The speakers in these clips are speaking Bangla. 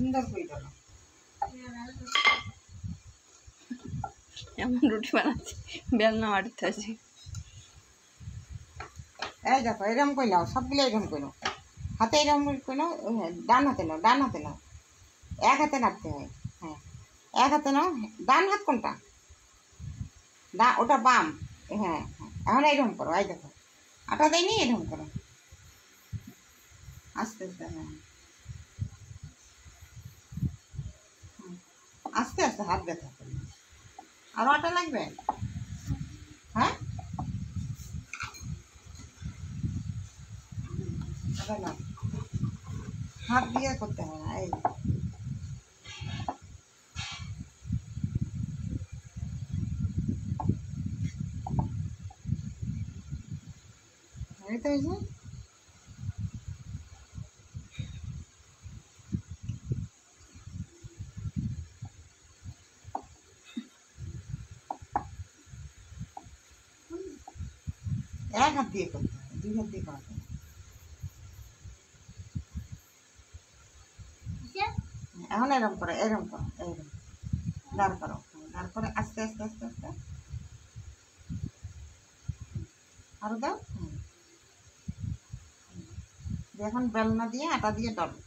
সুন্দর করে দাও। এমন রুটি বানাচ্ছি বেলনা মারতে আছে। এই দেখো এরকম করে নাও, সবগুলো এরকম করে নাও, হাতে এরকম করে নাও, ডান হাতে নাও, ডান হাতে নাও, এক হাতে নাড়তে হয়। হ্যাঁ এক হাতে নাও, ডান হাত কোনটা? ওটা বাম। হ্যাঁ হ্যাঁ এখন এরকম করো, এই দেখো আটা দেয়নি, এরকম করো আস্তে আস্তে। হ্যাঁ আস্তে আস্তে, হাত ব্যথা করবে। আরও আটা লাগবে? হ্যাঁ আটা না, হাত দিয়ে করতে হয় না। এই তো হয়েছে। এক হাত দিয়ে করতে হয়, দুই হাত দিয়ে করা যায় না। এখন এরকম করো, এরকম করো, এরকম দাঁড় করো, দাঁড় করে আস্তে আস্তে আস্তে আস্তে আরো দাও। এখন বেলনা দিয়ে আটা দিয়ে ডলো।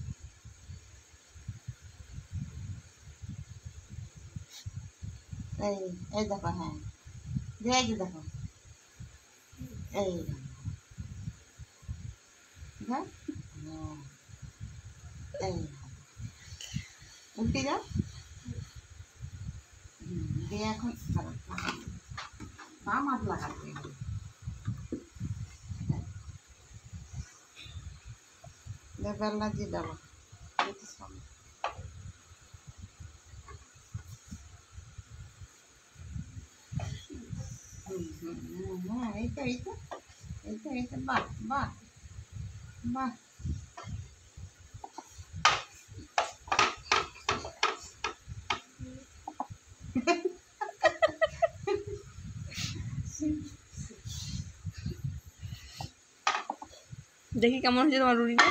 এই এই দেখো, হ্যাঁ দিয়ে এই যে দেখো, এই দাও, এই উল্টে যাও, দিয়ে এখন বাম হাত লাগাতে বেলনা দিয়ে ডলো। হ্যাঁ এই তো এই তো এই তো এই তো, বাহ বাহ বাহ। দেখি কেমন হচ্ছে তোমার রুটিটা।